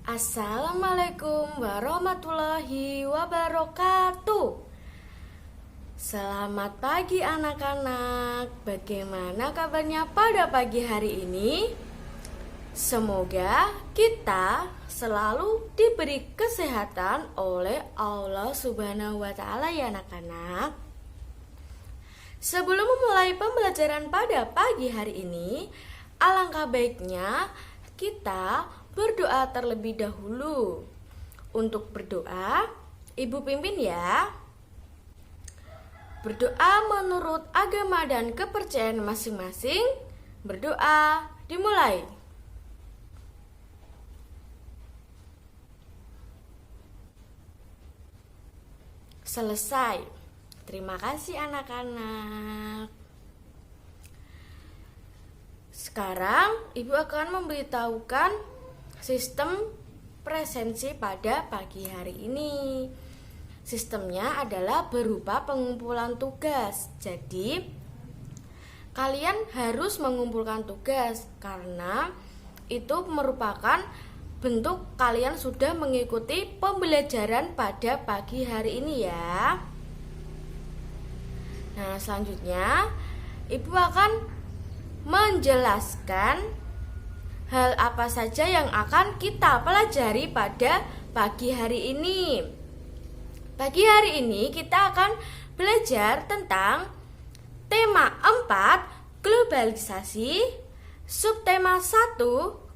Assalamualaikum warahmatullahi wabarakatuh. Selamat pagi anak-anak. Bagaimana kabarnya pada pagi hari ini? Semoga kita selalu diberi kesehatan oleh Allah Subhanahu wa Ta'ala, ya anak-anak. Sebelum memulai pembelajaran pada pagi hari ini, alangkah baiknya kita berdoa terlebih dahulu. Untuk berdoa, Ibu pimpin ya. Berdoa menurut agama dan kepercayaan masing-masing. Berdoa dimulai. Selesai. Terima kasih anak-anak. Sekarang Ibu akan memberitahukan sistem presensi pada pagi hari ini. Sistemnya adalah berupa pengumpulan tugas. Jadi kalian harus mengumpulkan tugas karena itu merupakan bentuk kalian sudah mengikuti pembelajaran pada pagi hari ini ya. Nah, selanjutnya Ibu akan menjelaskan hal apa saja yang akan kita pelajari pada pagi hari ini. Pagi hari ini kita akan belajar tentang tema 4, globalisasi, subtema 1,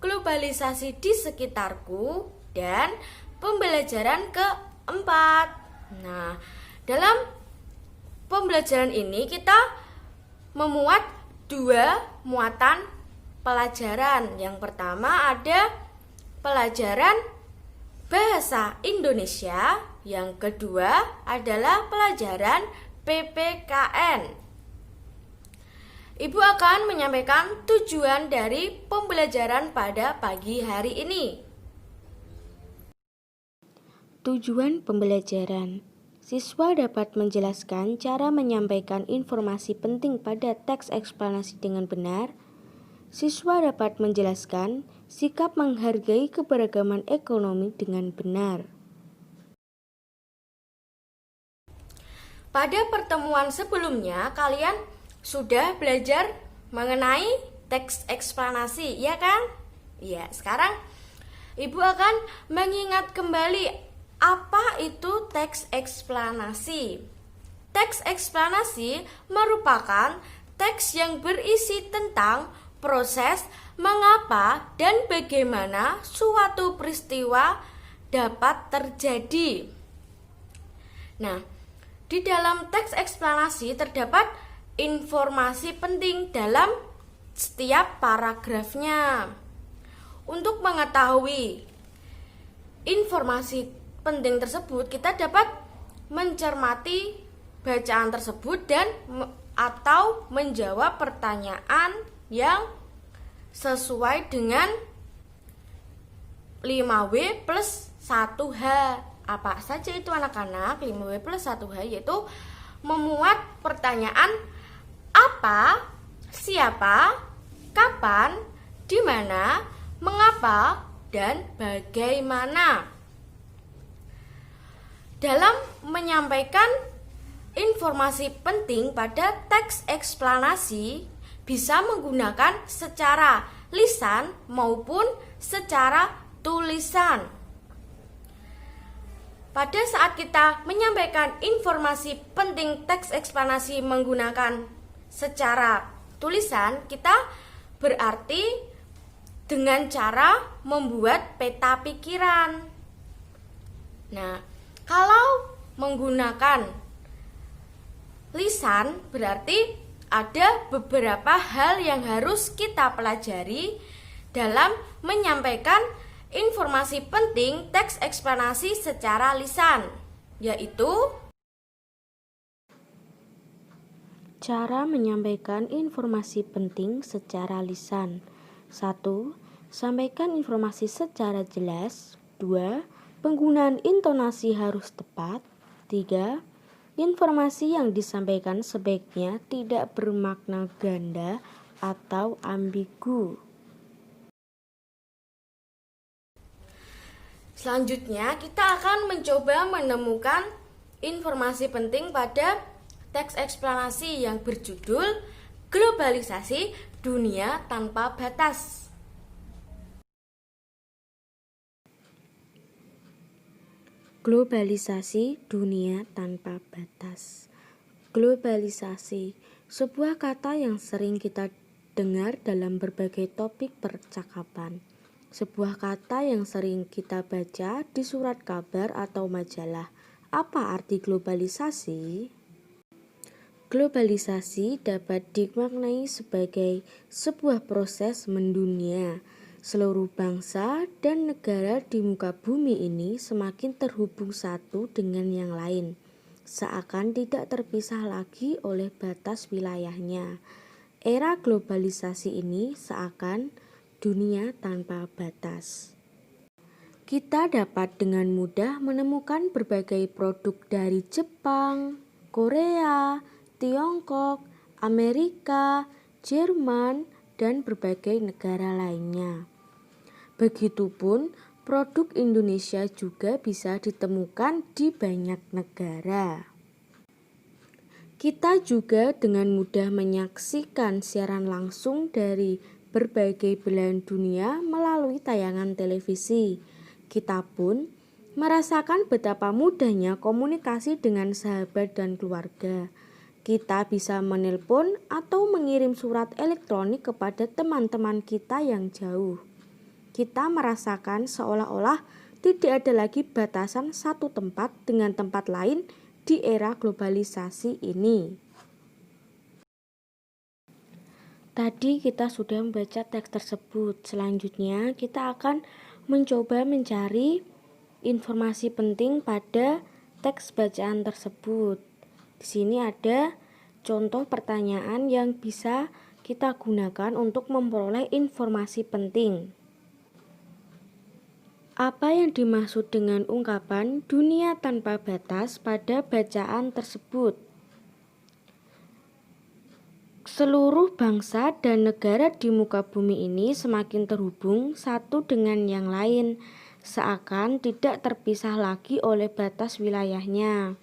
globalisasi di sekitarku, dan pembelajaran keempat. Nah, dalam pembelajaran ini kita memuat dua muatan pelajaran. Yang pertama ada pelajaran bahasa Indonesia, yang kedua adalah pelajaran PPKN. Ibu akan menyampaikan tujuan dari pembelajaran pada pagi hari ini. Tujuan pembelajaran. Siswa dapat menjelaskan cara menyampaikan informasi penting pada teks eksplanasi dengan benar. Siswa dapat menjelaskan sikap menghargai keberagaman ekonomi dengan benar. Pada pertemuan sebelumnya, kalian sudah belajar mengenai teks eksplanasi, ya kan? Ya, sekarang Ibu akan mengingat kembali apa itu teks eksplanasi. Teks eksplanasi merupakan teks yang berisi tentang proses mengapa dan bagaimana suatu peristiwa dapat terjadi. Nah, di dalam teks eksplanasi terdapat informasi penting dalam setiap paragrafnya. Untuk mengetahui informasi penting tersebut, kita dapat mencermati bacaan tersebut dan atau menjawab pertanyaan yang sesuai dengan 5W plus 1H. Apa saja itu anak-anak? 5W plus 1H yaitu memuat pertanyaan apa, siapa, kapan, di mana, mengapa, dan bagaimana. Dalam menyampaikan informasi penting pada teks eksplanasi bisa menggunakan secara lisan maupun secara tulisan. Pada saat kita menyampaikan informasi penting teks eksplanasi menggunakan secara tulisan, kita berarti dengan cara membuat peta pikiran. Nah, kalau menggunakan lisan berarti ada beberapa hal yang harus kita pelajari dalam menyampaikan informasi penting teks eksplanasi secara lisan, yaitu cara menyampaikan informasi penting secara lisan. 1. Sampaikan informasi secara jelas. 2. Penggunaan intonasi harus tepat. 3. Informasi yang disampaikan sebaiknya tidak bermakna ganda atau ambigu. Selanjutnya, kita akan mencoba menemukan informasi penting pada teks eksplanasi yang berjudul Globalisasi Dunia Tanpa Batas. Globalisasi dunia tanpa batas. Globalisasi, sebuah kata yang sering kita dengar dalam berbagai topik percakapan. Sebuah kata yang sering kita baca di surat kabar atau majalah. Apa arti globalisasi? Globalisasi dapat dimaknai sebagai sebuah proses mendunia. Seluruh bangsa dan negara di muka bumi ini semakin terhubung satu dengan yang lain, seakan tidak terpisah lagi oleh batas wilayahnya. Era globalisasi ini seakan dunia tanpa batas. Kita dapat dengan mudah menemukan berbagai produk dari Jepang, Korea, Tiongkok, Amerika, Jerman, dan berbagai negara lainnya. Begitupun produk Indonesia juga bisa ditemukan di banyak negara. Kita juga dengan mudah menyaksikan siaran langsung dari berbagai belahan dunia melalui tayangan televisi. Kita pun merasakan betapa mudahnya komunikasi dengan sahabat dan keluarga. Kita bisa menelpon atau mengirim surat elektronik kepada teman-teman kita yang jauh. Kita merasakan seolah-olah tidak ada lagi batasan satu tempat dengan tempat lain di era globalisasi ini. Tadi kita sudah membaca teks tersebut. Selanjutnya kita akan mencoba mencari informasi penting pada teks bacaan tersebut. Di sini ada contoh pertanyaan yang bisa kita gunakan untuk memperoleh informasi penting. Apa yang dimaksud dengan ungkapan dunia tanpa batas pada bacaan tersebut? Seluruh bangsa dan negara di muka bumi ini semakin terhubung satu dengan yang lain, seakan tidak terpisah lagi oleh batas wilayahnya.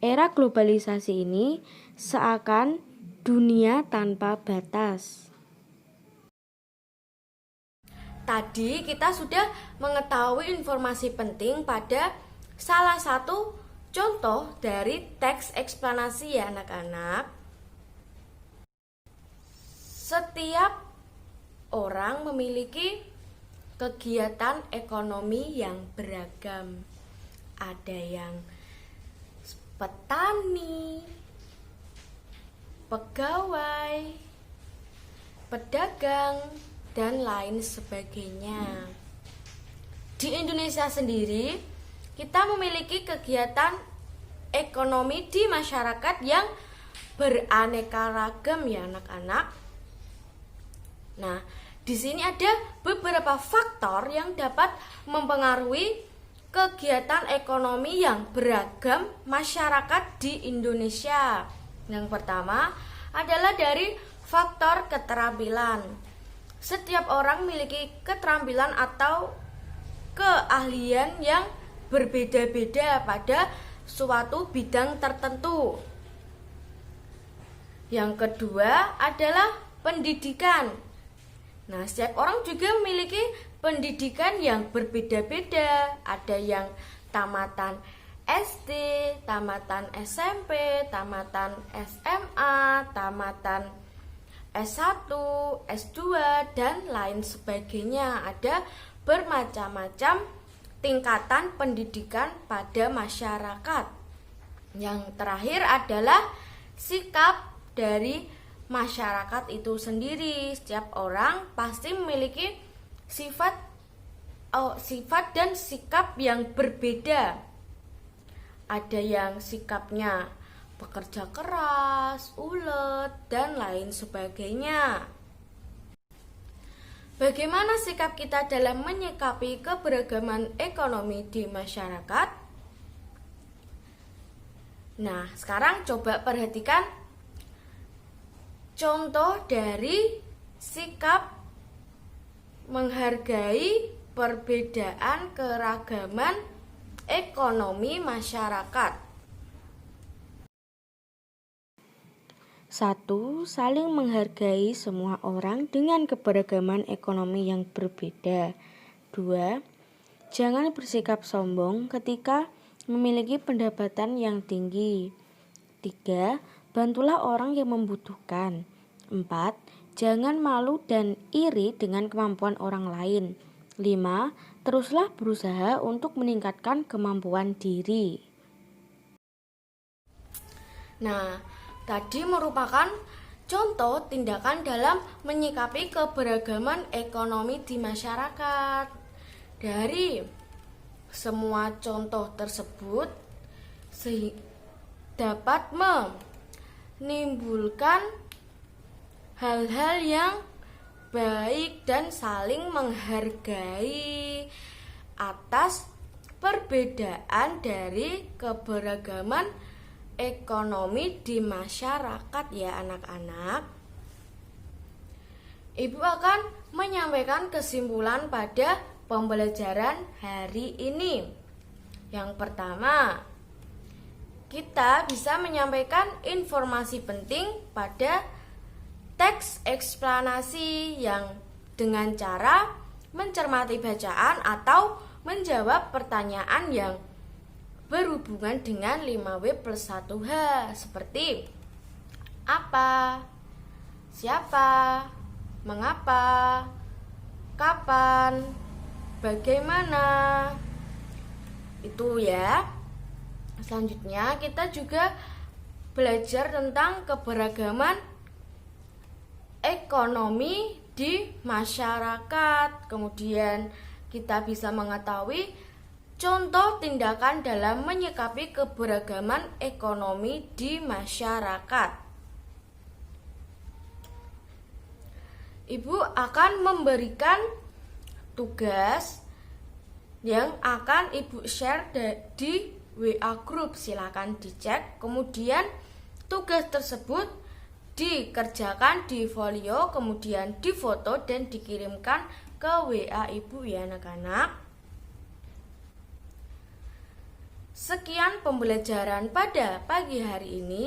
Era globalisasi ini seakan dunia tanpa batas. Tadi kita sudah mengetahui informasi penting pada salah satu contoh dari teks eksplanasi ya anak-anak. Setiap orang memiliki kegiatan ekonomi yang beragam. Ada yang petani, pegawai, pedagang, dan lain sebagainya. Di Indonesia sendiri, kita memiliki kegiatan ekonomi di masyarakat yang beraneka ragam ya anak-anak. Nah, di sini ada beberapa faktor yang dapat mempengaruhi kegiatan ekonomi yang beragam masyarakat di Indonesia. Yang pertama adalah dari faktor keterampilan. Setiap orang memiliki keterampilan atau keahlian yang berbeda-beda pada suatu bidang tertentu. Yang kedua adalah pendidikan. Nah, setiap orang juga memiliki pendidikan yang berbeda-beda. Ada yang tamatan SD, tamatan SMP, tamatan SMA, tamatan S1, S2, dan lain sebagainya. Ada bermacam-macam tingkatan pendidikan pada masyarakat. Yang terakhir adalah sikap dari masyarakat itu sendiri. Setiap orang pasti memiliki sifat dan sikap yang berbeda. Ada yang sikapnya bekerja keras, ulet, dan lain sebagainya. Bagaimana sikap kita dalam menyikapi keberagaman ekonomi di masyarakat? Nah, sekarang coba perhatikan contoh dari sikap menghargai perbedaan keragaman ekonomi masyarakat. 1. Saling menghargai semua orang dengan keberagaman ekonomi yang berbeda. 2. Jangan bersikap sombong ketika memiliki pendapatan yang tinggi. 3. Bantulah orang yang membutuhkan. 4. Jangan malu dan iri dengan kemampuan orang lain. 5. Teruslah berusaha untuk meningkatkan kemampuan diri. Nah, tadi merupakan contoh tindakan dalam menyikapi keberagaman ekonomi di masyarakat. Dari semua contoh tersebut dapat menimbulkan hal-hal yang baik dan saling menghargai atas perbedaan dari keberagaman ekonomi di masyarakat ya anak-anak. Ibu akan menyampaikan kesimpulan pada pembelajaran hari ini. Yang pertama, kita bisa menyampaikan informasi penting pada teks eksplanasi yang dengan cara mencermati bacaan atau menjawab pertanyaan yang berhubungan dengan 5W+1H seperti apa, siapa, mengapa, kapan, bagaimana. Itu ya. Selanjutnya kita juga belajar tentang keberagaman ekonomi di masyarakat. Kemudian kita bisa mengetahui contoh tindakan dalam menyikapi keberagaman ekonomi di masyarakat. Ibu akan memberikan tugas yang akan Ibu share di WA group. Silakan dicek. Kemudian tugas tersebut dikerjakan di folio, kemudian difoto dan dikirimkan ke WA Ibu ya anak-anak. Sekian pembelajaran pada pagi hari ini.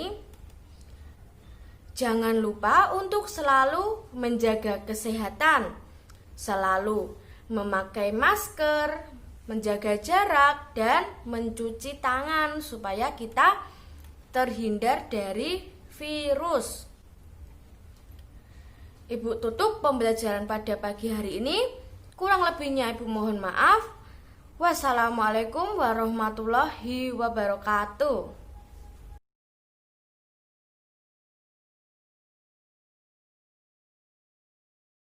Jangan lupa untuk selalu menjaga kesehatan, selalu memakai masker, menjaga jarak, dan mencuci tangan supaya kita terhindar dari virus. Ibu tutup pembelajaran pada pagi hari ini. Kurang lebihnya Ibu mohon maaf. Wassalamualaikum warahmatullahi wabarakatuh.